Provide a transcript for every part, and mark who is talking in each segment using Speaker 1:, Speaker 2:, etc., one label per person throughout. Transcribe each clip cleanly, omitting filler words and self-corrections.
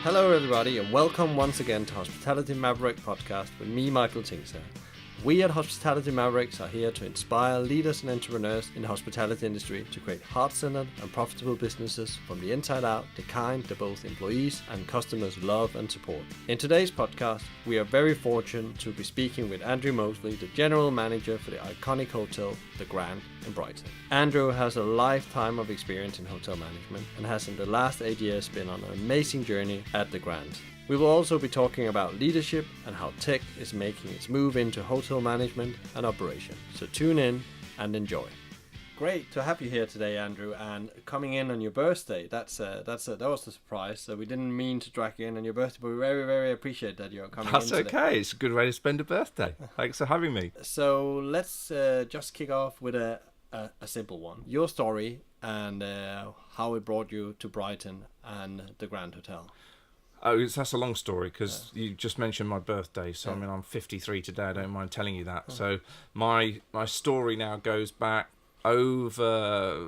Speaker 1: Hello everybody and welcome once again to Hospitality Maverick podcast with me, Michael Tingser. We at Hospitality Mavericks are here to inspire leaders and entrepreneurs in the hospitality industry to create heart-centered and profitable businesses from the inside out, the kind that both employees and customers love and support. In today's podcast, we are very fortunate to be speaking with Andrew Mosley, the General Manager for the iconic hotel, The Grand in Brighton. Andrew has a lifetime of experience in hotel management and has in the last 8 years been on an amazing journey at The Grand. We will also be talking about leadership and how tech is making its move into hotel management and operation. So tune in and enjoy. Great to have you here today, Andrew, and coming in on your birthday. That was a surprise. So we didn't mean to drag you in on your birthday, but we very, very appreciate that you're coming in today.
Speaker 2: That's okay. It's a good way to spend a birthday. Thanks for having me.
Speaker 1: So let's just kick off with a simple one. Your story and how it brought you to Brighton and the Grand Hotel.
Speaker 2: Oh, that's a long story because you just mentioned my birthday. So, I mean, I'm 53 today. I don't mind telling you that. So my story now goes back over,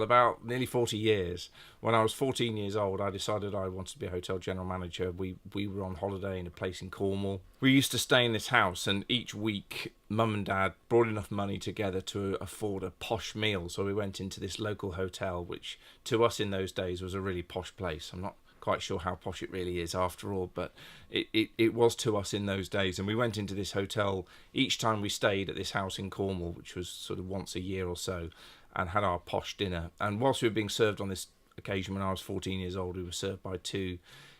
Speaker 2: about nearly 40 years. When I was 14 years old, I decided I wanted to be a hotel general manager. We were on holiday in a place in Cornwall. We used to stay in this house, and each week, Mum and Dad brought enough money together to afford a posh meal. So we went into this local hotel, which to us in those days was a really posh place. I'm not quite sure how posh it really is after all, but it was to us in those days. And we went into this hotel each time we stayed at this house in Cornwall, which was sort of once a year or so, and had our posh dinner. And whilst we were being served on this occasion when I was 14 years old, we were served by two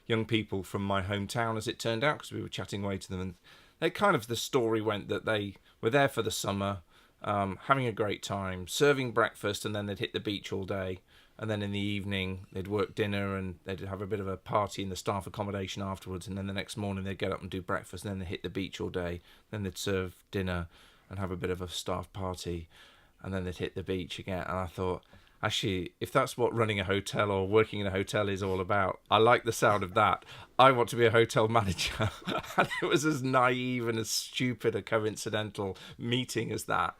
Speaker 2: young people from my hometown, as it turned out, because we were chatting away to them. And the story went that they were there for the summer, having a great time, serving breakfast, and then they'd hit the beach all day. And then in the evening, they'd work dinner and they'd have a bit of a party in the staff accommodation afterwards. And then the next morning, they'd get up and do breakfast. And then they'd hit the beach all day. Then they'd serve dinner and have a bit of a staff party. And then they'd hit the beach again. And I thought, actually, if that's what running a hotel or working in a hotel is all about, I like the sound of that. I want to be a hotel manager. And it was as naive and as stupid a coincidental meeting as that.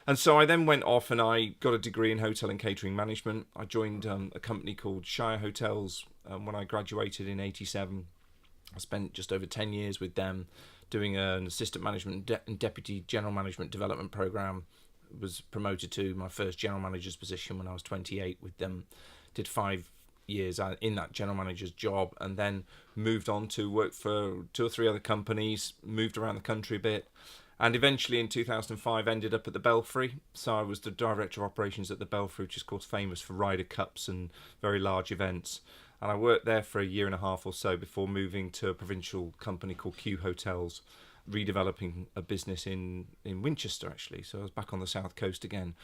Speaker 2: And so I then went off and I got a degree in hotel and catering management. I joined a company called Shire Hotels when I graduated in 87. I spent just over 10 years with them doing an assistant management and deputy general management development program. Was promoted to my first general manager's position when I was 28 with them. Did 5 years in that general manager's job and then moved on to work for 2 or 3 other companies, moved around the country a bit. And eventually in 2005 ended up at the Belfry. So I was the director of operations at the Belfry, which is of course famous for Ryder Cups and very large events. And I worked there for a year and a half or so before moving to a provincial company called Q Hotels, redeveloping a business in Winchester actually. So I was back on the south coast again.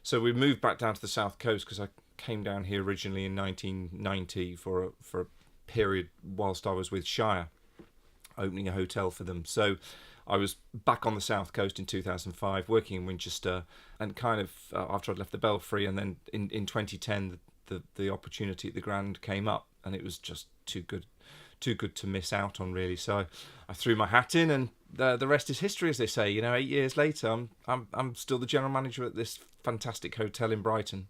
Speaker 2: So we moved back down to the south coast because I came down here originally in 1990 for a period whilst I was with Shire, opening a hotel for them. So I was back on the south coast in 2005, working in Winchester, and after I'd left the Belfry, and then in 2010, the opportunity at the Grand came up, and it was just too good to miss out on, really. So I threw my hat in, and the rest is history, as they say. 8 years later, I'm still the general manager at this fantastic hotel in Brighton.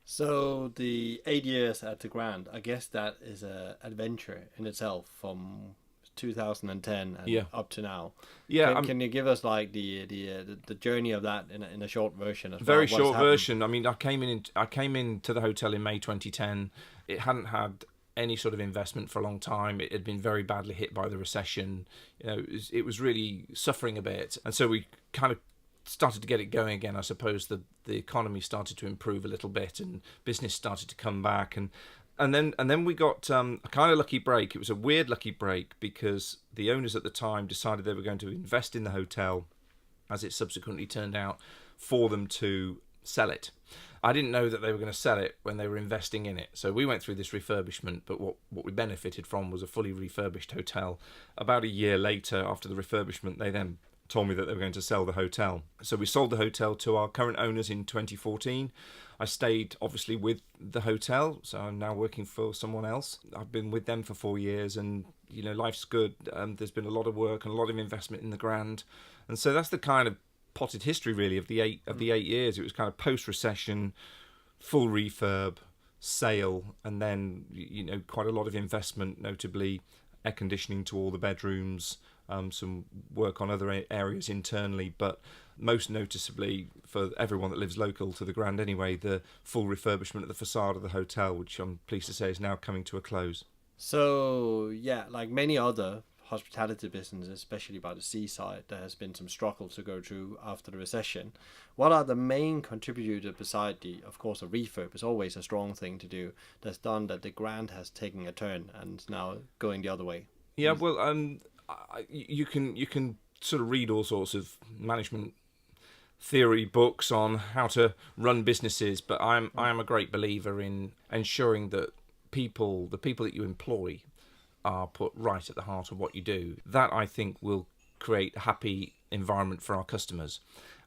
Speaker 1: So the 8 years at the Grand, I guess that is an adventure in itself from 2010 and up to now. Can you give us like the journey of that in a short version?
Speaker 2: Very short version. I mean, I came into the hotel in May 2010. It hadn't had any sort of investment for a long time. It had been very badly hit by the recession. It was really suffering a bit, and so we kind of started to get it going again. I suppose the economy started to improve a little bit, and business started to come back, and then we got a kind of lucky break. It was a weird lucky break because the owners at the time decided they were going to invest in the hotel, as it subsequently turned out, for them to sell it. I didn't know that they were going to sell it when they were investing in it. So we went through this refurbishment, but what we benefited from was a fully refurbished hotel. About a year later, after the refurbishment, they then told me that they were going to sell the hotel. So we sold the hotel to our current owners in 2014. I stayed obviously with the hotel, so I'm now working for someone else. I've been with them for 4 years, and life's good. There's been a lot of work and a lot of investment in the Grand, and so that's the kind of potted history really of the 8 years. It was kind of post-recession, full refurb, sale, and then quite a lot of investment, notably air conditioning to all the bedrooms, some work on other areas internally, but most noticeably for everyone that lives local to the Grand anyway, the full refurbishment of the facade of the hotel, which I'm pleased to say is now coming to a close.
Speaker 1: So yeah, like many other hospitality businesses, especially by the seaside, there has been some struggle to go through after the recession. What are the main contributors beside the, of course, a refurb is always a strong thing to do, that's done that the Grand has taken a turn and now going the other way?
Speaker 2: Yeah, well, you can sort of read all sorts of management theory books on how to run businesses, but I am a great believer in ensuring that the people that you employ are put right at the heart of what you do. That, I think, will create a happy environment for our customers.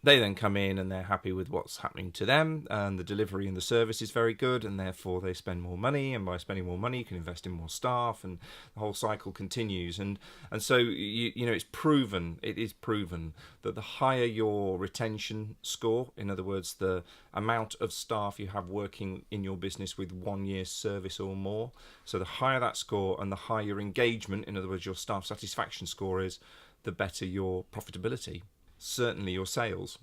Speaker 2: They then come in and they're happy with what's happening to them, and the delivery and the service is very good, and therefore they spend more money, and by spending more money you can invest in more staff, and the whole cycle continues. And so it's proven, it is proven that the higher your retention score, in other words the amount of staff you have working in your business with 1 year's service or more, so the higher that score and the higher your engagement, in other words your staff satisfaction score is, the better your profitability. Certainly your sales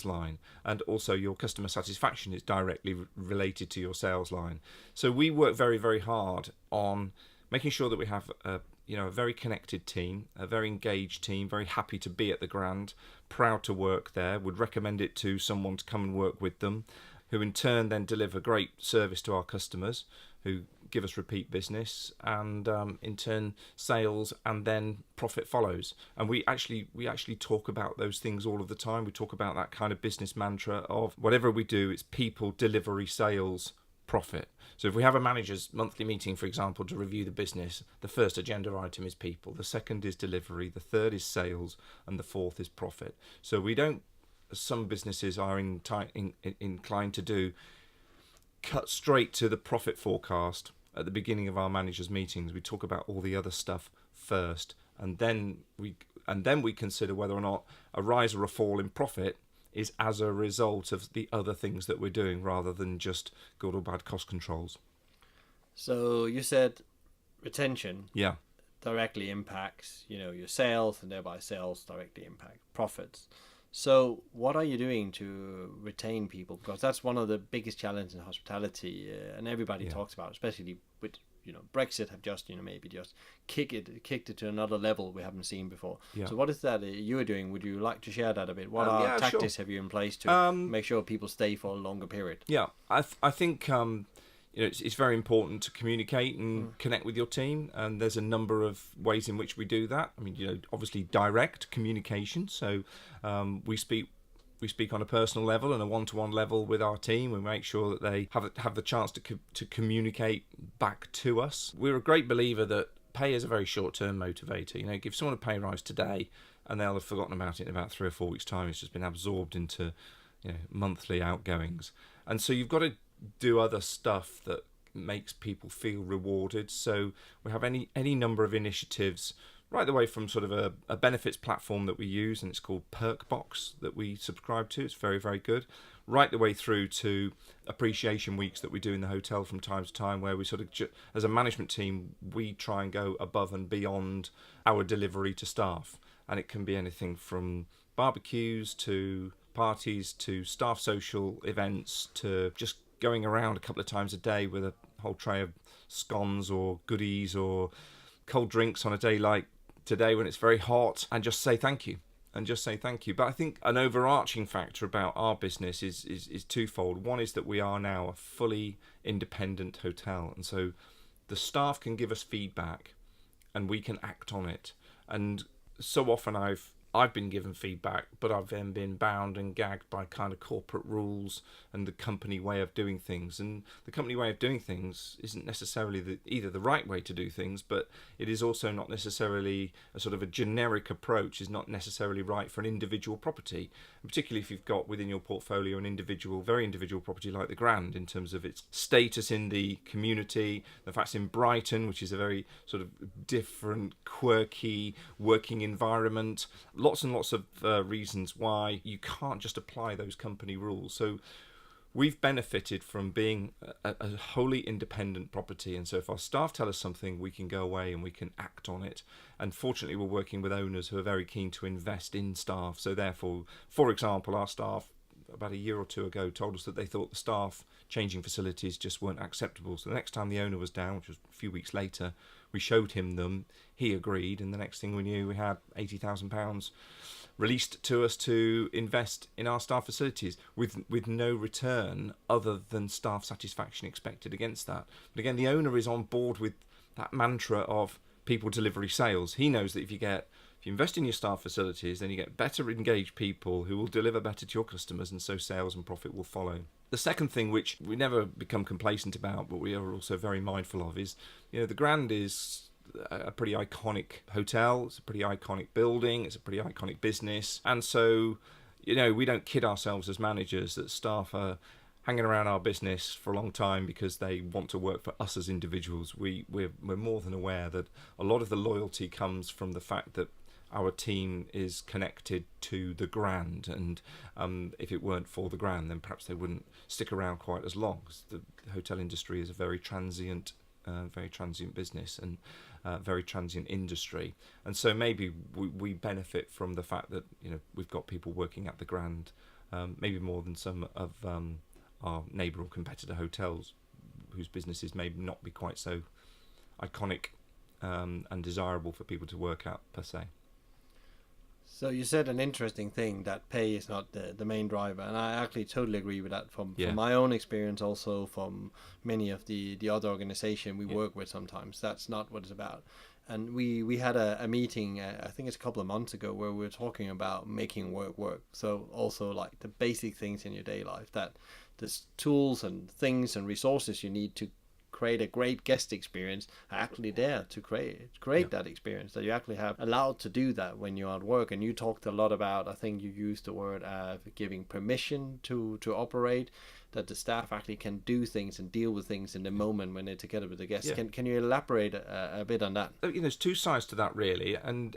Speaker 2: line, and also your customer satisfaction is directly related to your sales line. So we work very, very hard on making sure that we have a very connected team, a very engaged team, very happy to be at the Grand, proud to work there, would recommend it to someone to come and work with them, who in turn then deliver great service to our customers, who give us repeat business, and in turn sales, and then profit follows. And we actually talk about those things all of the time. We talk about that kind of business mantra of whatever we do, it's people, delivery, sales, profit. So if we have a manager's monthly meeting, for example, to review the business, the first agenda item is people, the second is delivery, the third is sales, and the fourth is profit. So we don't, as some businesses are inclined to do, cut straight to the profit forecast at the beginning of our managers' meetings. We talk about all the other stuff first, and then we consider whether or not a rise or a fall in profit is as a result of the other things that we're doing, rather than just good or bad cost controls.
Speaker 1: So you said retention,
Speaker 2: yeah,
Speaker 1: directly impacts your sales, and thereby sales directly impact profits. So what are you doing to retain people? Because that's one of the biggest challenges in hospitality, and everybody talks about, especially with Brexit have just maybe just kicked it to another level we haven't seen before. Yeah. So what is that you are doing? Would you like to share that a bit? What tactics have you in place to make sure people stay for a longer period?
Speaker 2: Yeah, I think it's very important to communicate and connect with your team, and there's a number of ways in which we do that. I mean, obviously direct communication. So we speak on a personal level and a one-to-one level with our team. We make sure that they have the chance to communicate back to us. We're a great believer that pay is a very short-term motivator. Give someone a pay rise today, and they'll have forgotten about it in about 3 or 4 weeks' time. It's just been absorbed into monthly outgoings, and so you've got to do other stuff that makes people feel rewarded. So we have any number of initiatives, right the way from sort of a benefits platform that we use, and it's called Perkbox, that we subscribe to. It's very, very good. Right the way through to appreciation weeks that we do in the hotel from time to time, where we sort of, as a management team, we try and go above and beyond our delivery to staff. And it can be anything from barbecues to parties to staff social events to just going around a couple of times a day with a whole tray of scones or goodies or cold drinks on a day like today when it's very hot, and just say thank you. But I think an overarching factor about our business is twofold. One is that we are now a fully independent hotel, and so the staff can give us feedback and we can act on it. And so often I've been given feedback, but I've then been bound and gagged by kind of corporate rules and the company way of doing things. And the company way of doing things isn't necessarily either the right way to do things, but it is also not necessarily a sort of a generic approach, is not necessarily right for an individual property. And particularly if you've got within your portfolio an very individual property like the Grand, in terms of its status in the community, the fact it's in Brighton, which is a very sort of different, quirky working environment. Lots and lots of reasons why you can't just apply those company rules. So we've benefited from being a wholly independent property, and so if our staff tell us something, we can go away and we can act on it. And fortunately, we're working with owners who are very keen to invest in staff. So therefore, for example, our staff about a year or two ago told us that they thought the staff changing facilities just weren't acceptable. So the next time the owner was down, which was a few weeks later, we showed him them, he agreed, and the next thing we knew, we had £80,000 released to us to invest in our staff facilities with no return other than staff satisfaction expected against that. But again, the owner is on board with that mantra of people delivery sales. He knows that if you invest in your staff facilities, then you get better engaged people who will deliver better to your customers, and so sales and profit will follow. The second thing, which we never become complacent about, but we are also very mindful of, is, the Grand is a pretty iconic hotel. It's a pretty iconic building. It's a pretty iconic business. And so, we don't kid ourselves as managers that staff are hanging around our business for a long time because they want to work for us as individuals. We're more than aware that a lot of the loyalty comes from the fact that our team is connected to the Grand, and if it weren't for the Grand, then perhaps they wouldn't stick around quite as long. The hotel industry is a very transient business and very transient industry, and so maybe we benefit from the fact that we've got people working at the Grand, maybe more than some of our neighbour or competitor hotels, whose businesses may not be quite so iconic and desirable for people to work at per se.
Speaker 1: So you said an interesting thing, that pay is not the main driver, and I actually totally agree with that from my own experience, also from many of the other organizations we work with sometimes. That's not what it's about. And we had a meeting, I think it's a couple of months ago, where we were talking about making work. So also like the basic things in your day life, that there's tools and things and resources you need to create a great guest experience are actually there to create that experience, that you actually have allowed to do that when you're at work. And you talked a lot about, I think you used the word giving permission to operate, that the staff actually can do things and deal with things in the moment when they're together with the guests. Can you elaborate a bit on that?
Speaker 2: There's two sides to that really, and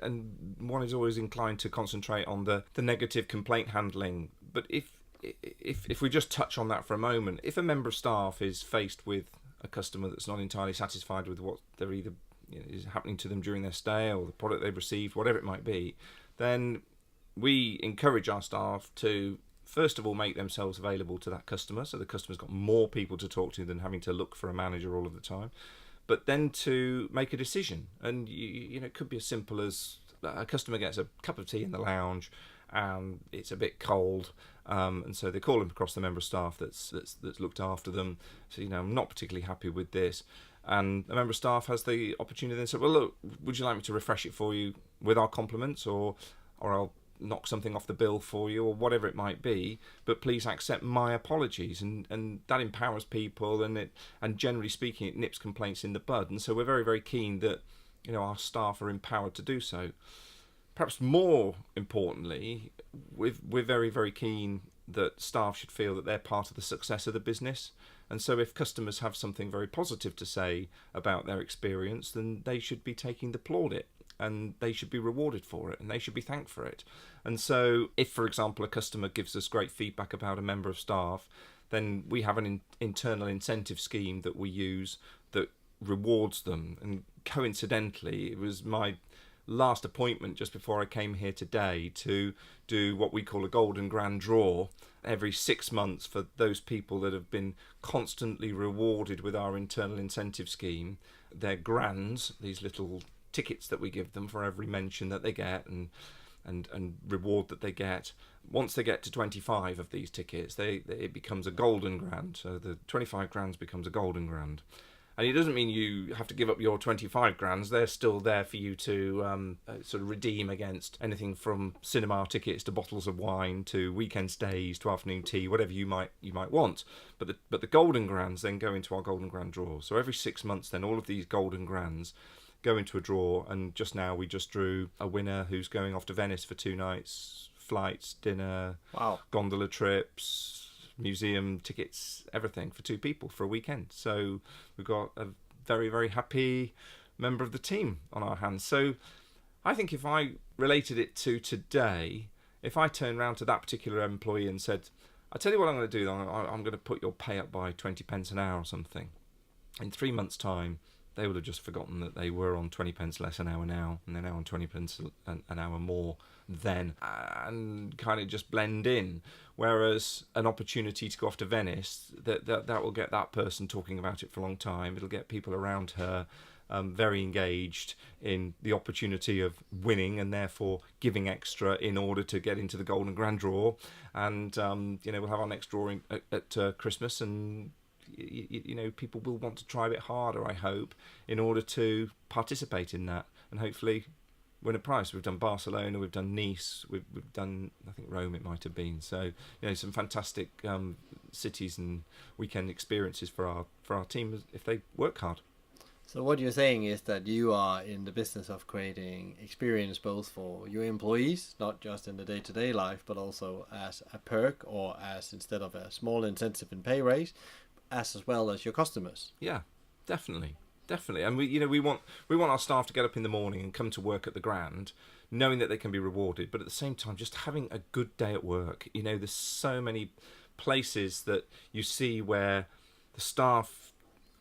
Speaker 2: one is always inclined to concentrate on the negative complaint handling. But if we just touch on that for a moment, if a member of staff is faced with a customer that's not entirely satisfied with what they're either is happening to them during their stay or the product they've received, whatever it might be, then we encourage our staff to first of all make themselves available to that customer, so the customer's got more people to talk to than having to look for a manager all of the time, but then to make a decision. And it could be as simple as a customer gets a cup of tea in the lounge and it's a bit cold, and so they call him across the member of staff that's looked after them. So I'm not particularly happy with this, and a member of staff has the opportunity then to say, well, look, would you like me to refresh it for you with our compliments, or I'll knock something off the bill for you, or whatever it might be, but please accept my apologies. And that empowers people, and generally speaking, it nips complaints in the bud. And so we're very, very keen that our staff are empowered to do so. Perhaps more importantly, we're very, very keen that staff should feel that they're part of the success of the business. And so if customers have something very positive to say about their experience, then they should be taking the plaudit, and they should be rewarded for it, and they should be thanked for it. And so if, for example, a customer gives us great feedback about a member of staff, then we have an internal incentive scheme that we use that rewards them. And coincidentally, it was my last appointment just before I came here today to do what we call a golden grand draw every 6 months for those people that have been constantly rewarded with our internal incentive scheme. They're grands, these little tickets that we give them for every mention that they get and reward that they get. Once they get to 25 of these tickets, it becomes a golden grand. So the 25 grands becomes a golden grand. And it doesn't mean you have to give up your 25 grands. They're still there for you to sort of redeem against anything from cinema tickets to bottles of wine to weekend stays to afternoon tea, whatever you might want. But the golden grands then go into our golden grand draw. So every 6 months, then all of these golden grands go into a draw. And just now we just drew a winner who's going off to Venice for 2 nights, flights, dinner, gondola trips, museum tickets, everything for 2 people for a weekend. So we've got a very, very happy member of the team on our hands. So I think if I related it to today, if I turned around to that particular employee and said, I tell you what I'm going to do, though. I'm going to put your pay up by 20 pence an hour or something. In 3 months' time, they would have just forgotten that they were on 20 pence less an hour now, and they're now on 20 pence an hour more then, and kind of just blend in. Whereas an opportunity to go off to Venice, that will get that person talking about it for a long time. It'll get people around her very engaged in the opportunity of winning and therefore giving extra in order to get into the Golden Grand Draw. And we'll have our next drawing at Christmas, and people will want to try a bit harder, I hope, in order to participate in that and hopefully win a prize. We've done Barcelona, we've done Nice, we've done, I think, Rome it might have been. So some fantastic cities and weekend experiences for our team if they work hard.
Speaker 1: So what you're saying is that you are in the business of creating experience both for your employees, not just in the day-to-day life, but also as a perk or as instead of a small incentive and pay raise, as well as your customers.
Speaker 2: Yeah, definitely. And we want our staff to get up in the morning and come to work at the Grand, knowing that they can be rewarded, but at the same time just having a good day at work. There's so many places that you see where the staff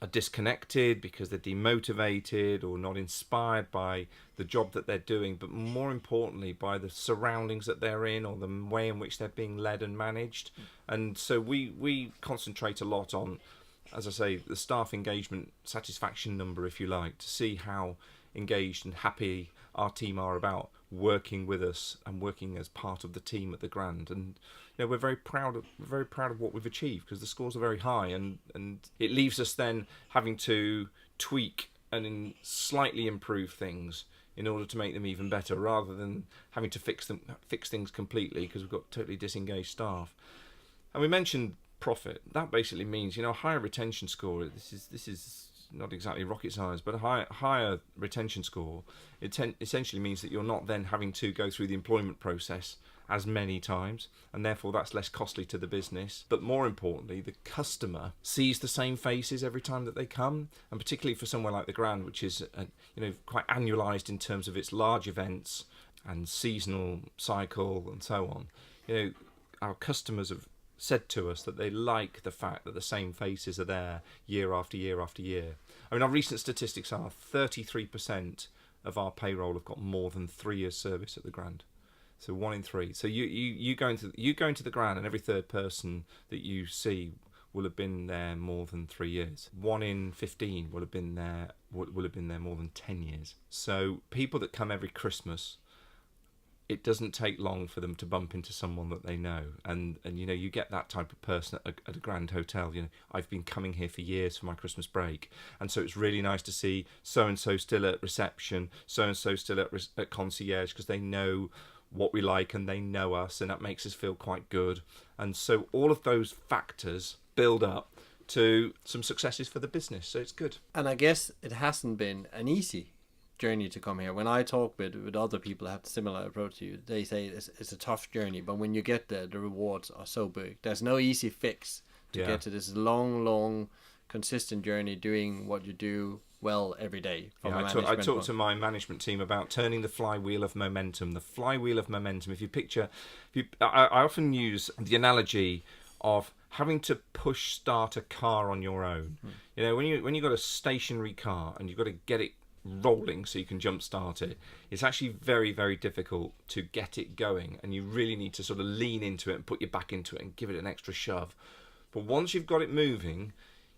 Speaker 2: are disconnected because they're demotivated or not inspired by the job that they're doing, but more importantly by the surroundings that they're in or the way in which they're being led and managed. And so we concentrate a lot on, as I say, the staff engagement satisfaction number, if you like, to see how engaged and happy our team are about working with us and working as part of the team at the Grand. And we're very proud of what we've achieved because the scores are very high, and it leaves us then having to tweak and slightly improve things in order to make them even better, rather than having to fix things completely because we've got totally disengaged staff. And we mentioned profit. That basically means a higher retention score. This is not exactly rocket science, but a higher retention score, it essentially means that you're not then having to go through the employment process as many times, and therefore that's less costly to the business. But more importantly, the customer sees the same faces every time that they come, and particularly for somewhere like the Grand, which is quite annualised in terms of its large events and seasonal cycle and so on. Our customers have said to us that they like the fact that the same faces are there year after year after year. Our recent statistics are 33% of our payroll have got more than 3 years service at the Grand. So 1 in 3. So you go into the Grand, and every third person that you see will have been there more than 3 years. 1 in 15 will have been there more than 10 years. So people that come every Christmas, it doesn't take long for them to bump into someone that they know, and you get that type of person at a Grand Hotel. I've been coming here for years for my Christmas break, and so it's really nice to see so and so still at reception, so and so still at concierge, because they know what we like and they know us, and that makes us feel quite good. And so all of those factors build up to some successes for the business, so it's good.
Speaker 1: And I guess it hasn't been an easy journey to come here. When I talk with other people who have a similar approach to you, they say it's a tough journey, but when you get there, the rewards are so big. There's no easy fix to get to this long, consistent journey doing what you do well every day.
Speaker 2: I talked to my management team about turning the flywheel of momentum. The flywheel of momentum. I often use the analogy of having to push start a car on your own. When you got a stationary car and you've got to get it rolling so you can jump start it, it's actually very, very difficult to get it going, and you really need to sort of lean into it and put your back into it and give it an extra shove. But once you've got it moving,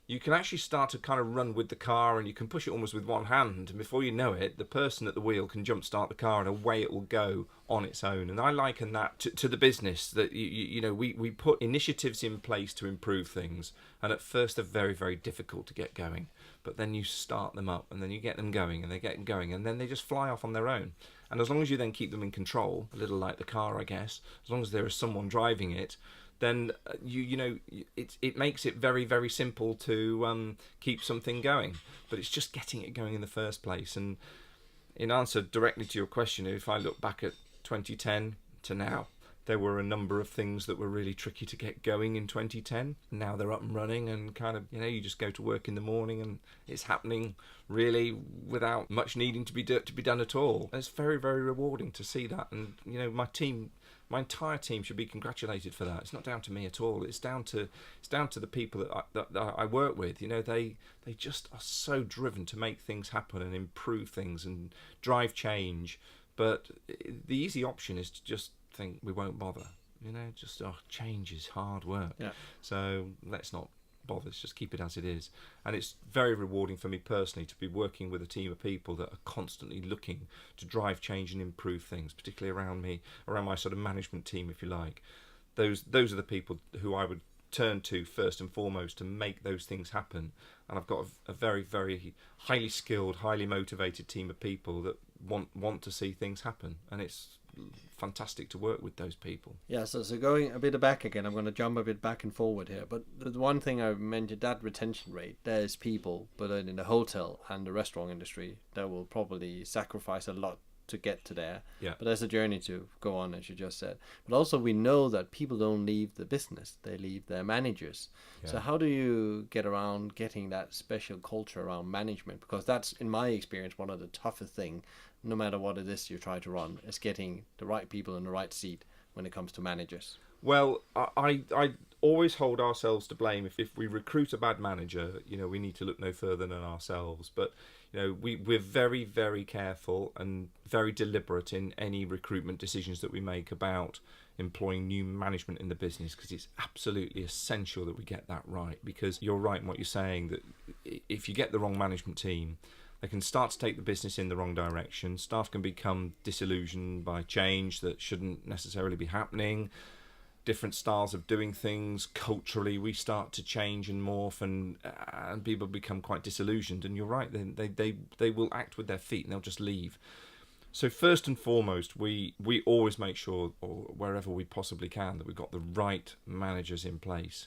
Speaker 2: you can actually start to kind of run with the car, and you can push it almost with one hand, and before you know it, the person at the wheel can jump start the car and away it will go on its own. And I liken that to the business, that we put initiatives in place to improve things, and at first they're very, very difficult to get going, but then you start them up and then you get them going and they get going, and then they just fly off on their own. And as long as you then keep them in control, a little like the car, I guess, as long as there is someone driving it, then it makes it very, very simple to keep something going. But it's just getting it going in the first place. And in answer directly to your question, if I look back at 2010 to now, there were a number of things that were really tricky to get going in 2010. Now they're up and running, and kind of, you just go to work in the morning and it's happening really without much needing to be done at all. And it's very, very rewarding to see that. And, my team my entire team should be congratulated for that. It's not down to me at all. It's down to the people that I work with. You know, they just are so driven to make things happen and improve things and drive change. But the easy option is to just think we won't bother. You know, just change is hard work.
Speaker 1: Yeah.
Speaker 2: So let's not bother. Let's just keep it as it is. And it's very rewarding for me personally to be working with a team of people that are constantly looking to drive change and improve things, particularly around me, around my sort of management team, if you like. Those are the people who I would turn to first and foremost to make those things happen. And I've got a very, very highly skilled, highly motivated team of people that want to see things happen, and it's fantastic to work with those people.
Speaker 1: Yeah, so going a bit back again, I'm going to jump a bit back and forward here, but the one thing I mentioned, that retention rate, there's people, but in the hotel and the restaurant industry, that will probably sacrifice a lot to get to there.
Speaker 2: Yeah.
Speaker 1: But there's a journey to go on, as you just said. But also we know that people don't leave the business, they leave their managers. Yeah. So how do you get around getting that special culture around management? Because that's, in my experience, one of the toughest things, no matter what it is you try to run, is getting the right people in the right seat when it comes to managers.
Speaker 2: Well, I always hold ourselves to blame. If we recruit a bad manager, you know, we need to look no further than ourselves. But, you know, we're very, very careful and very deliberate in any recruitment decisions that we make about employing new management in the business, because it's absolutely essential that we get that right. Because you're right in what you're saying, that if you get the wrong management team, they can start to take the business in the wrong direction. Staff can become disillusioned by change that shouldn't necessarily be happening. Different styles of doing things, culturally we start to change and morph, and people become quite disillusioned. And you're right, they will act with their feet and they'll just leave. So first and foremost, we always make sure, or wherever we possibly can, that we've got the right managers in place.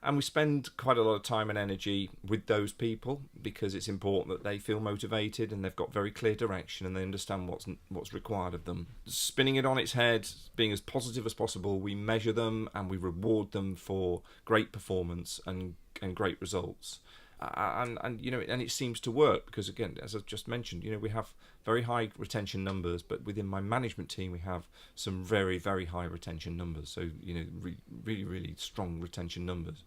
Speaker 2: And we spend quite a lot of time and energy with those people, because it's important that they feel motivated and they've got very clear direction and they understand what's required of them. Spinning it on its head, being as positive as possible, we measure them and we reward them for great performance and great results. And you know, and it seems to work, because again, as I've just mentioned, you know, we have very high retention numbers, but within my management team we have some very, very high retention numbers. So, you know, really, really strong retention numbers.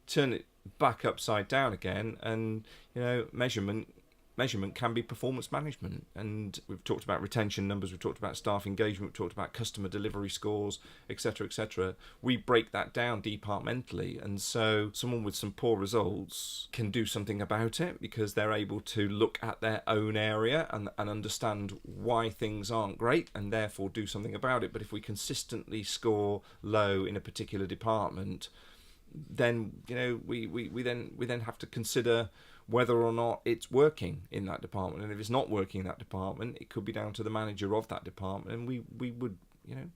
Speaker 2: Turn it back upside down again, and you know, measurement can be performance management. And we've talked about retention numbers, we've talked about staff engagement, we've talked about customer delivery scores, etc., etc. We break that down departmentally, and so someone with some poor results can do something about it, because they're able to look at their own area and understand why things aren't great and therefore do something about it. But if we consistently score low in a particular department, then you know, we then have to consider whether or not it's working in that department. And if it's not working in that department, it could be down to the manager of that department, and we would, you know,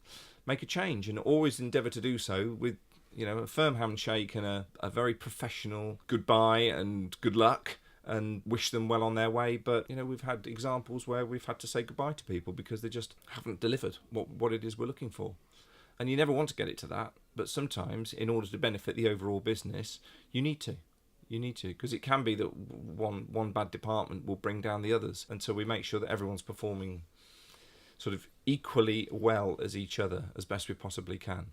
Speaker 2: make a change, and always endeavour to do so with, you know, a firm handshake and a very professional goodbye and good luck, and wish them well on their way. But you know, we've had examples where we've had to say goodbye to people because they just haven't delivered what it is we're looking for. And you never want to get it to that, but sometimes in order to benefit the overall business, you need to, because it can be that one bad department will bring down the others. And so we make sure that everyone's performing sort of equally well as each other as best we possibly can.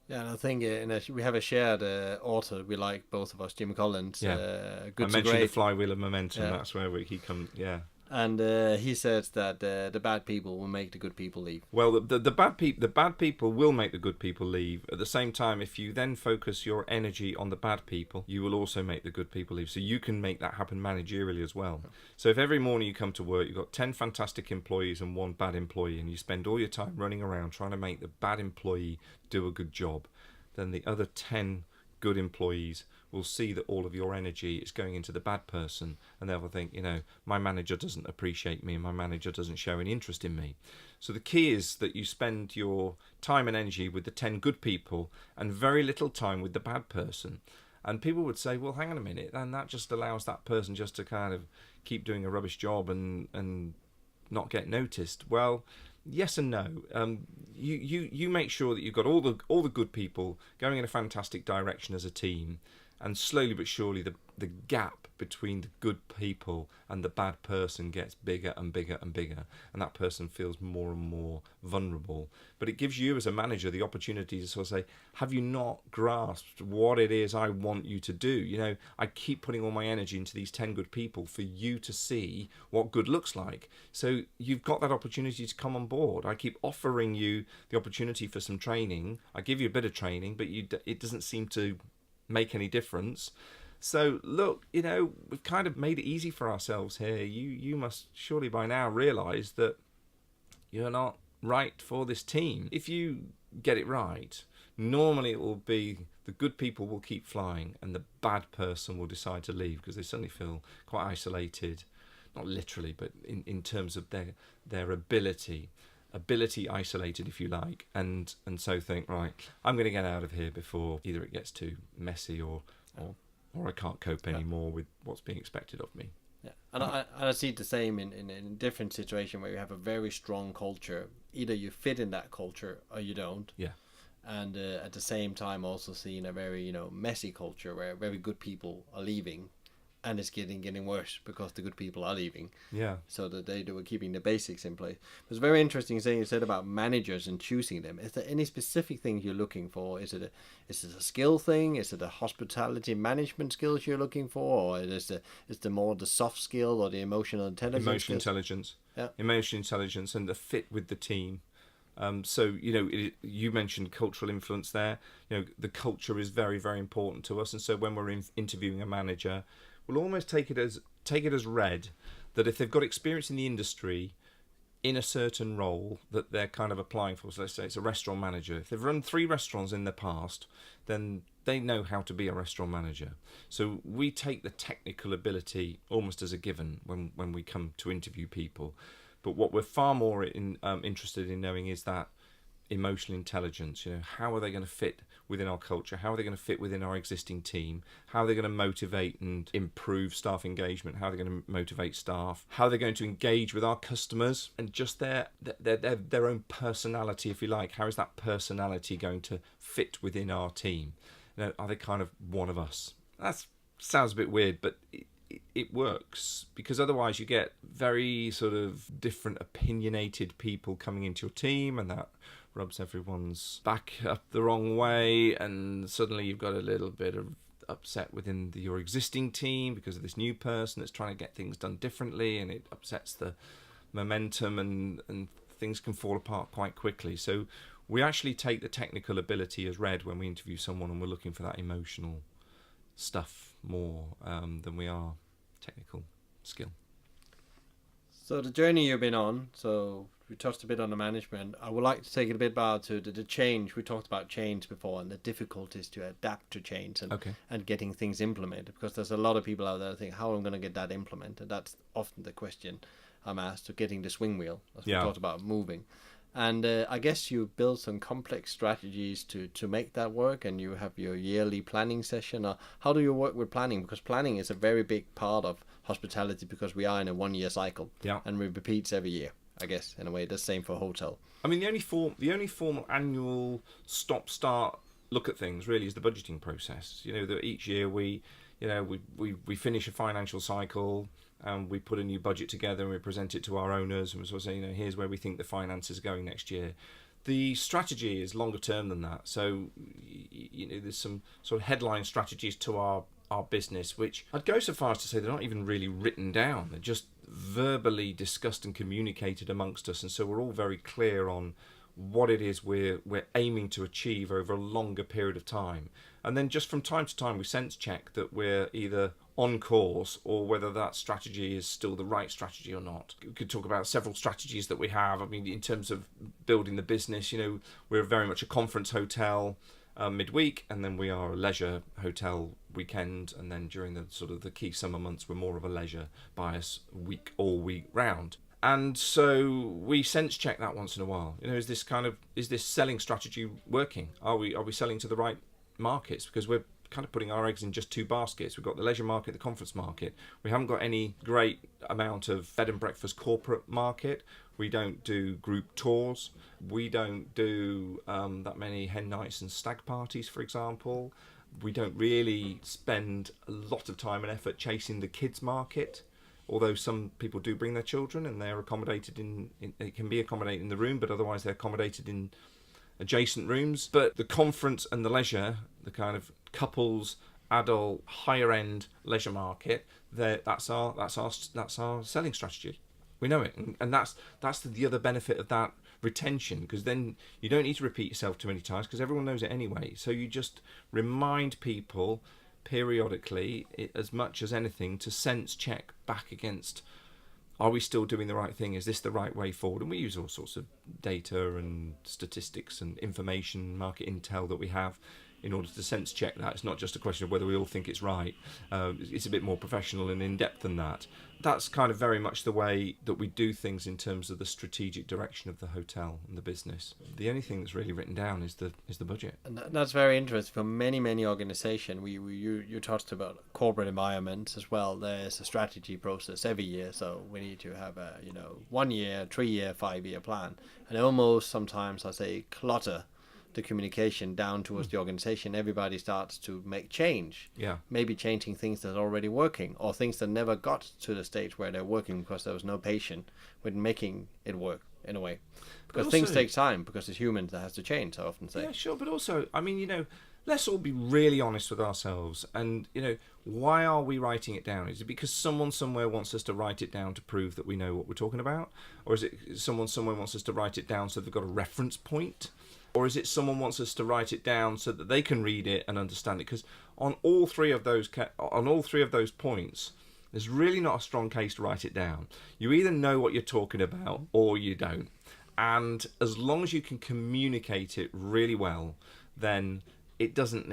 Speaker 1: Yeah, and I think we have a shared author we like, both of us, Jim Collins.
Speaker 2: Yeah.
Speaker 1: Good
Speaker 2: I mentioned the flywheel of momentum. Yeah. That's where he comes. Yeah.
Speaker 1: And he says that the bad people will make the good people leave.
Speaker 2: Well, the bad people will make the good people leave. At the same time, if you then focus your energy on the bad people, you will also make the good people leave. So you can make that happen managerially as well. So if every morning you come to work, you've got 10 fantastic employees and one bad employee, and you spend all your time running around trying to make the bad employee do a good job, then the other 10 good employees will see that all of your energy is going into the bad person, and they'll think, you know, my manager doesn't appreciate me and my manager doesn't show any interest in me. So the key is that you spend your time and energy with the 10 good people and very little time with the bad person. And people would say, well, hang on a minute, and that just allows that person just to kind of keep doing a rubbish job and not get noticed. Well, yes and no. You make sure that you've got all the good people going in a fantastic direction as a team, And slowly but surely, the gap between the good people and the bad person gets bigger and bigger and bigger, and that person feels more and more vulnerable. But it gives you as a manager the opportunity to sort of say, have you not grasped what it is I want you to do? You know, I keep putting all my energy into these 10 good people for you to see what good looks like. So you've got that opportunity to come on board. I keep offering you the opportunity for some training. I give you a bit of training, but it doesn't seem to make any difference. So look, you know, we've kind of made it easy for ourselves here. You must surely by now realise that you're not right for this team. If you get it right, normally it will be the good people will keep flying and the bad person will decide to leave because they suddenly feel quite isolated, not literally, but in terms of their ability isolated, if you like, and so think, right, I'm going to get out of here before either it gets too messy or I can't cope anymore with what's being expected of me.
Speaker 1: Yeah, and I see it the same in a different situation where you have a very strong culture. Either you fit in that culture or you don't.
Speaker 2: Yeah.
Speaker 1: And at the same time also seeing a very messy culture where very good people are leaving, and it's getting worse because the good people are leaving.
Speaker 2: Yeah.
Speaker 1: So that they were keeping the basics in place. It was very interesting thing you said about managers and choosing them. Is there any specific thing you're looking for? Is it a skill thing? Is it a hospitality management skills you're looking for, or is it more the soft skill or the emotional intelligence?
Speaker 2: Emotional intelligence. Yeah. Emotional intelligence and the fit with the team. So you mentioned cultural influence there. The culture is very, very important to us, and so when we're interviewing a manager, we'll almost take it as read that if they've got experience in the industry in a certain role that they're kind of applying for, so let's say it's a restaurant manager. If they've run 3 restaurants in the past, then they know how to be a restaurant manager. So we take the technical ability almost as a given when we come to interview people. But what we're far more interested in knowing is that emotional intelligence. How are they going to fit within our culture? How are they going to fit within our existing team? How are they going to motivate and improve staff engagement? How are they going to motivate staff? How are they going to engage with our customers? And just their own personality, if you like. How is that personality going to fit within our team? Are they kind of one of us? That sounds a bit weird, but it works, because otherwise you get very sort of different opinionated people coming into your team, and that rubs everyone's back up the wrong way, and suddenly you've got a little bit of upset within your existing team because of this new person that's trying to get things done differently, and it upsets the momentum, and things can fall apart quite quickly. So we actually take the technical ability as read when we interview someone, and we're looking for that emotional stuff more than we are technical skill.
Speaker 1: So the journey you've been on, so we touched a bit on the management. I would like to take it a bit about to the change. We talked about change before and the difficulties to adapt to change and getting things implemented, because there's a lot of people out there that think, how am I going to get that implemented? That's often the question I'm asked, to getting the swing wheel, as we talked about moving. And I guess you build some complex strategies to make that work, and you have your yearly planning session. How do you work with planning? Because planning is a very big part of hospitality, because we are in a 1-year cycle, and it repeats every year, I guess, in a way. The same for hotel.
Speaker 2: I mean, the only formal annual stop-start look at things really is the budgeting process. That each year we finish a financial cycle, and we put a new budget together and we present it to our owners, and we sort of say, here's where we think the finances are going next year. The strategy is longer term than that. So, there's some sort of headline strategies to our business, which I'd go so far as to say they're not even really written down. They're just verbally discussed and communicated amongst us. And so we're all very clear on what it is we're aiming to achieve over a longer period of time. And then just from time to time, we sense check that we're either on course or whether that strategy is still the right strategy or not. We could talk about several strategies that we have. I mean, in terms of building the business, we're very much a conference hotel midweek, and then we are a leisure hotel weekend, and then during the sort of the key summer months, we're more of a leisure bias all week round. And so we sense check that once in a while. Is this selling strategy working? Are we selling to the right markets? Because we're kind of putting our eggs in just 2 baskets. We've got the leisure market, the conference market. We haven't got any great amount of bed and breakfast corporate market. We don't do group tours. We don't do that many hen nights and stag parties, for example. We don't really spend a lot of time and effort chasing the kids market, although some people do bring their children and they're accommodated in it can be accommodated in the room, but otherwise they're accommodated in adjacent rooms. But the conference and the leisure, the kind of couples, adult, higher end leisure market, that's our selling strategy. We know it, and that's the other benefit of that retention, because then you don't need to repeat yourself too many times because everyone knows it anyway. So you just remind people periodically, as much as anything, to sense check back against, are we still doing the right thing? Is this the right way forward? And we use all sorts of data and statistics and information, market intel that we have in order to sense check that. It's not just a question of whether we all think it's right. It's a bit more professional and in-depth than that. That's kind of very much the way that we do things in terms of the strategic direction of the hotel and the business. The only thing that's really written down is the budget.
Speaker 1: And that's very interesting. For many organizations, you talked about corporate environments as well. There's a strategy process every year, so we need to have a 1 year, 3 year, 5 year plan, and almost sometimes I say clutter the communication down towards the organization. Everybody starts to make change.
Speaker 2: Yeah.
Speaker 1: Maybe changing things that are already working, or things that never got to the stage where they're working because there was no patience with making it work in a way. Because things take time, because it's humans that has to change, I often say.
Speaker 2: Yeah, sure. But also, I mean, let's all be really honest with ourselves. And, why are we writing it down? Is it because someone somewhere wants us to write it down to prove that we know what we're talking about? Or is it someone somewhere wants us to write it down so they've got a reference point? Or is it someone wants us to write it down so that they can read it and understand it? Because on all three of those points, there's really not a strong case to write it down. You either know what you're talking about or you don't. And as long as you can communicate it really well, then it doesn't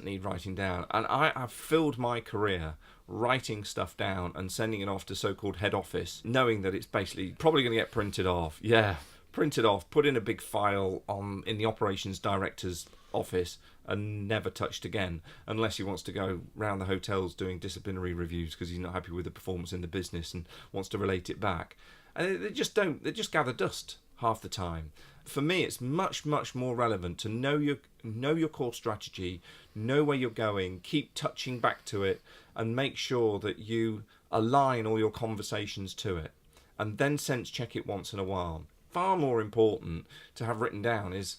Speaker 2: need writing down. And I've filled my career writing stuff down and sending it off to so-called head office, knowing that it's basically probably going to get printed off. Yeah. Printed off, put in a big file in the operations director's office and never touched again, unless he wants to go round the hotels doing disciplinary reviews because he's not happy with the performance in the business and wants to relate it back. And they just gather dust half the time. For me, it's much more relevant to know your core strategy, know where you're going, keep touching back to it, and make sure that you align all your conversations to it, and then sense check it once in a while. Far more important to have written down is,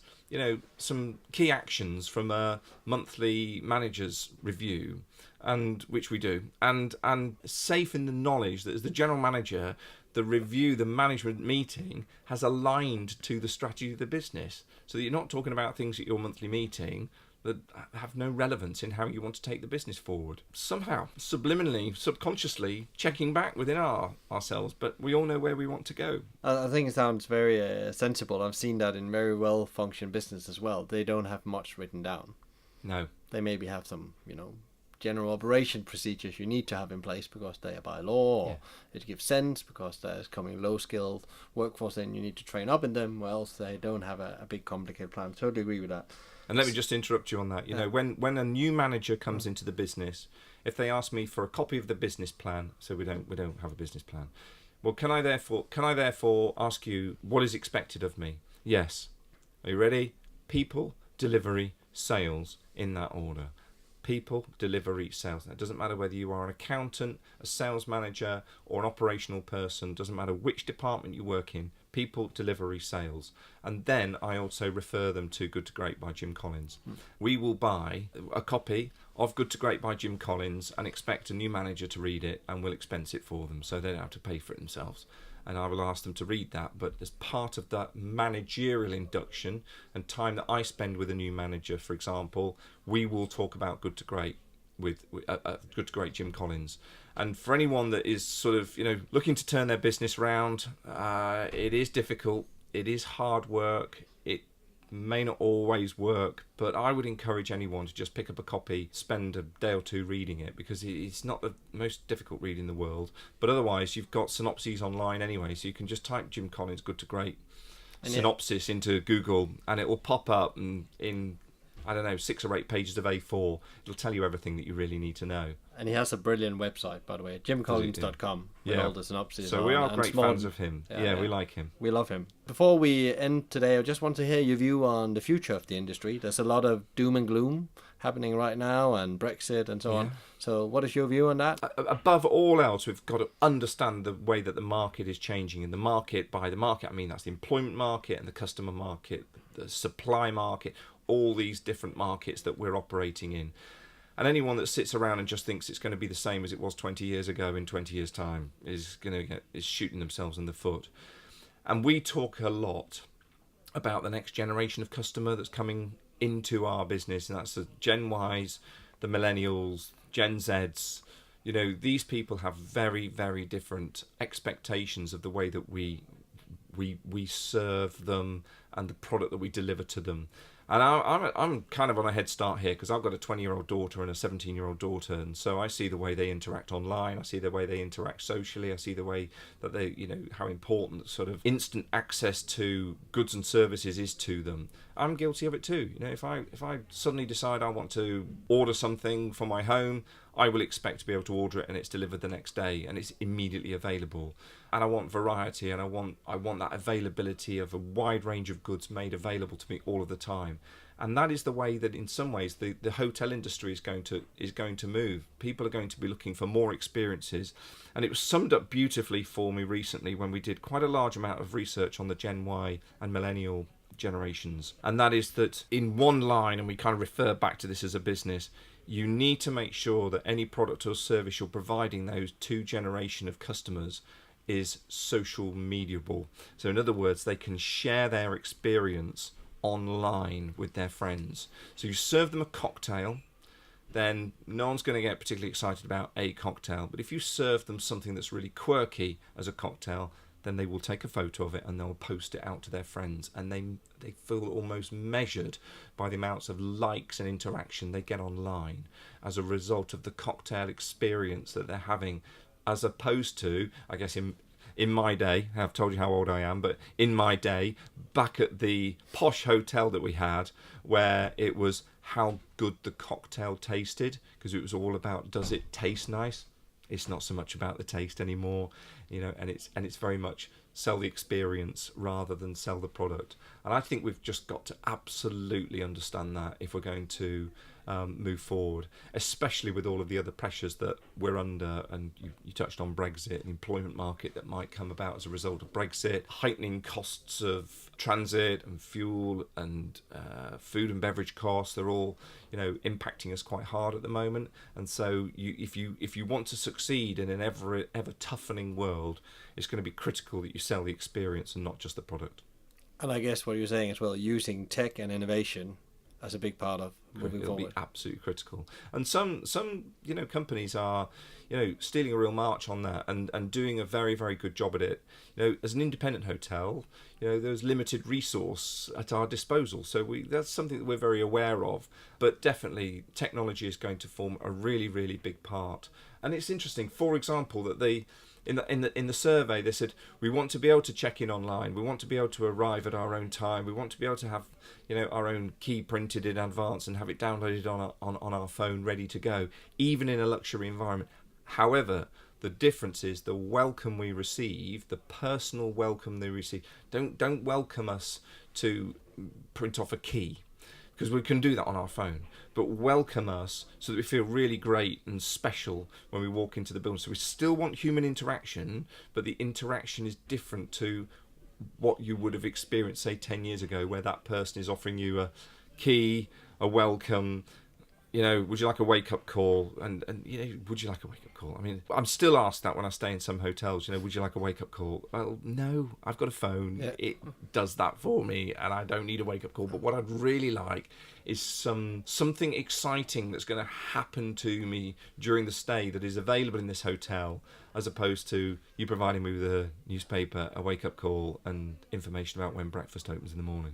Speaker 2: some key actions from a monthly manager's review, and which we do, and safe in the knowledge that as the general manager, the management meeting has aligned to the strategy of the business, so that you're not talking about things at your monthly meeting that have no relevance in how you want to take the business forward. Somehow, subliminally, subconsciously, checking back within ourselves, but we all know where we want to go.
Speaker 1: I think it sounds very sensible. I've seen that in very well-functioned business as well. They don't have much written down.
Speaker 2: No.
Speaker 1: They maybe have some, general operation procedures you need to have in place because they are by law, or it gives sense because there's coming low-skilled workforce and you need to train up in them, or else they don't have a big complicated plan. Totally agree with that.
Speaker 2: And let me just interrupt you on that. When a new manager comes into the business, if they ask me for a copy of the business plan, so we don't have a business plan. Well, can I therefore ask you what is expected of me? Yes. Are you ready? People, delivery, sales, in that order. People, delivery, sales. It doesn't matter whether you are an accountant, a sales manager, or an operational person. Doesn't matter which department you work in. People, delivery, sales. And then I also refer them to Good to Great by Jim Collins. We will buy a copy of Good to Great by Jim Collins and expect a new manager to read it, and we'll expense it for them so they don't have to pay for it themselves. And I will ask them to read that, but as part of that managerial induction and time that I spend with a new manager, for example, we will talk about Good to Great with Good to Great Jim Collins. And for anyone that is sort of, looking to turn their business round, it is difficult, it is hard work, it may not always work, but I would encourage anyone to just pick up a copy, spend a day or two reading it, because it's not the most difficult read in the world. But otherwise, you've got synopses online anyway, so you can just type Jim Collins Good to Great synopsis into Google, and it will pop up in 6 or 8 pages of A4. It'll tell you everything that you really need to know. And
Speaker 1: he has a brilliant website, by the way, jimcollins.com, with all the synopses.
Speaker 2: So we are great fans of him. Yeah, we like him.
Speaker 1: We love him. Before we end today, I just want to hear your view on the future of the industry. There's a lot of doom and gloom happening right now, and Brexit and so on. So what is your view on that?
Speaker 2: Above all else, we've got to understand the way that the market is changing. And the market, by the market, I mean that's the employment market and the customer market, the supply market, all these different markets that we're operating in. And anyone that sits around and just thinks it's going to be the same as it was 20 years ago in 20 years' time is shooting themselves in the foot. And we talk a lot about the next generation of customer that's coming into our business, and that's the Gen Ys, the Millennials, Gen Zs. These people have very, very different expectations of the way that we serve them and the product that we deliver to them. And I'm kind of on a head start here because I've got a 20-year-old daughter and a 17-year-old daughter, and so I see the way they interact online. I see the way they interact socially. I see the way that they, how important sort of instant access to goods and services is to them. I'm guilty of it too. If I suddenly decide I want to order something for my home, I will expect to be able to order it and it's delivered the next day and it's immediately available. And I want variety, and I want that availability of a wide range of goods made available to me all of the time. And that is the way that in some ways the hotel industry is going to move. People are going to be looking for more experiences. And it was summed up beautifully for me recently when we did quite a large amount of research on the Gen Y and Millennial generations. And that is that in one line, and we kind of refer back to this as a business, you need to make sure that any product or service you're providing those two generation of customers is social mediable. So in other words, they can share their experience online with their friends. So you serve them a cocktail, then no one's going to get particularly excited about a cocktail. But if you serve them something that's really quirky as a cocktail, then they will take a photo of it and they'll post it out to their friends, and they feel almost measured by the amounts of likes and interaction they get online as a result of the cocktail experience that they're having, as opposed to, I guess in my day, I've told you how old I am, but in my day, back at the posh hotel that we had, where it was how good the cocktail tasted, because it was all about, does it taste nice? It's not so much about the taste anymore, and it's very much sell the experience rather than sell the product. And I think we've just got to absolutely understand that if we're going to move forward, especially with all of the other pressures that we're under. And you touched on Brexit, the employment market that might come about as a result of Brexit, heightening costs of transit and fuel and food and beverage costs. They're all impacting us quite hard at the moment. And so if you want to succeed in an ever toughening world, it's going to be critical that you sell the experience and not just the product.
Speaker 1: And I guess what you're saying as well, using tech and innovation as a big part of moving forward.
Speaker 2: It'll be absolutely critical. And some companies are stealing a real march on that and doing a very, very good job at it. As an independent hotel, there's limited resource at our disposal, so that's something that we're very aware of. But definitely technology is going to form a really, really big part. And it's interesting, for example, that in the survey they said we want to be able to check in online, we want to be able to arrive at our own time, we want to be able to have our own key printed in advance and have it downloaded on our phone ready to go, even in a luxury environment. However, the difference is the welcome we receive, the personal welcome they receive. Don't welcome us to print off a key, because we can do that on our phone, but welcome us so that we feel really great and special when we walk into the building. So we still want human interaction, but the interaction is different to what you would have experienced, say, 10 years ago, where that person is offering you a key, a welcome, would you like a wake-up call? And would you like a wake-up call? I mean, I'm still asked that when I stay in some hotels, would you like a wake-up call? Well, no, I've got a phone. Yeah. It does that for me, and I don't need a wake-up call. But what I'd really like is something exciting that's going to happen to me during the stay that is available in this hotel, as opposed to you providing me with a newspaper, a wake-up call, and information about when breakfast opens in the morning.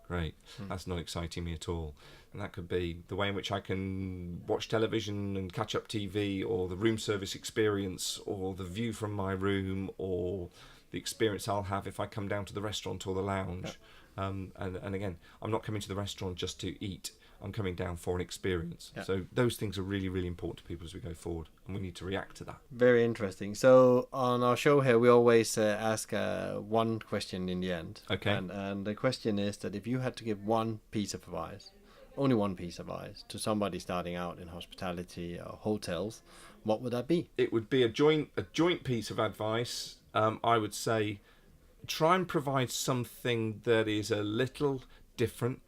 Speaker 2: Great. That's not exciting me at all. And that could be the way in which I can watch television and catch up TV, or the room service experience, or the view from my room, or the experience I'll have if I come down to the restaurant or the lounge. Yeah. And again, I'm not coming to the restaurant just to eat. I'm coming down for an experience. Yeah. So those things are really, really important to people as we go forward, and we need to react to that.
Speaker 1: Very interesting. So on our show here, we always ask one question in the end.
Speaker 2: Okay.
Speaker 1: And the question is that if you had to give one piece of advice only one piece of advice to somebody starting out in hospitality or hotels, what would that be?
Speaker 2: It would be a joint piece of advice. I would say try and provide something that is a little different,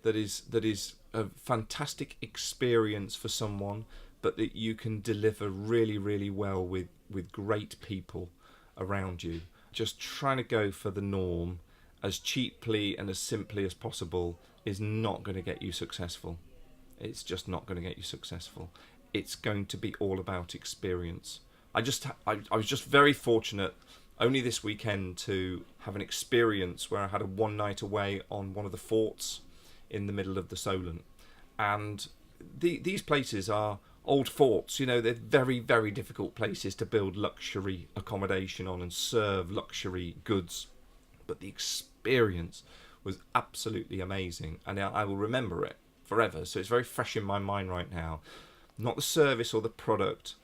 Speaker 2: that is a fantastic experience for someone, but that you can deliver really, really well with great people around you. Just trying to go for the norm as cheaply and as simply as possible is not going to get you successful. It's just not going to get you successful. It's going to be all about experience. I was just very fortunate only this weekend to have an experience where I had a one night away on one of the forts in the middle of the Solent. And these places are old forts, you know, they're very, very difficult places to build luxury accommodation on and serve luxury goods. But the experience was absolutely amazing, and I will remember it forever. So it's very fresh in my mind right now. Not the service or the product,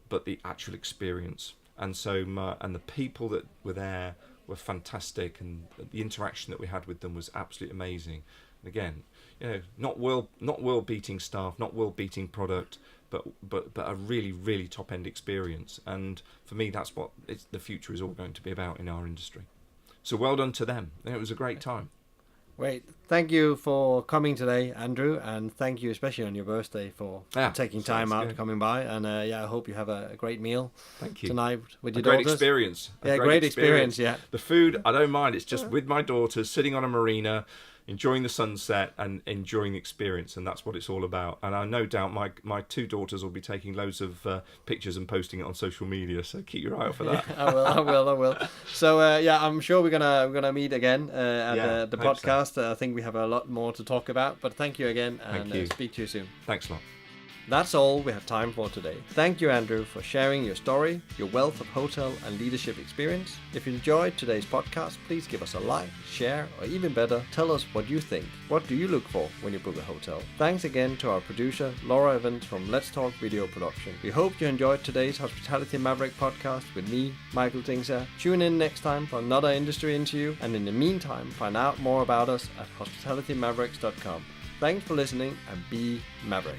Speaker 2: but the actual experience. And so and the people that were there were fantastic, and the interaction that we had with them was absolutely amazing. And again, you know, not world beating staff, not world beating product, but a really, really top end experience. And for me, that's what the future is all going to be about in our industry. So well done to them. It was a great time.
Speaker 1: Great. Thank you for coming today, Andrew, and thank you especially on your birthday for taking time out, coming by. And I hope you have a great meal tonight with your daughters.
Speaker 2: Great experience.
Speaker 1: Great experience, yeah.
Speaker 2: The food, I don't mind. It's just with my daughters, sitting on a marina, enjoying the sunset and enjoying the experience, and that's what it's all about. And I no doubt my two daughters will be taking loads of pictures and posting it on social media, so keep your eye out for that.
Speaker 1: I will. So I'm sure we're gonna meet again at the podcast. I think we have a lot more to talk about, but thank you again, and speak to you soon.
Speaker 2: Thanks a lot.
Speaker 1: That's all we have time for today. Thank you, Andrew, for sharing your story, your wealth of hotel and leadership experience. If you enjoyed today's podcast, please give us a like, share, or even better, tell us what you think. What do you look for when you book a hotel? Thanks again to our producer, Laura Evans from Let's Talk Video Production. We hope you enjoyed today's Hospitality Maverick podcast with me, Michael Tingsager. Tune in next time for another industry interview, and in the meantime, find out more about us at hospitalitymavericks.com. Thanks for listening, and be Maverick.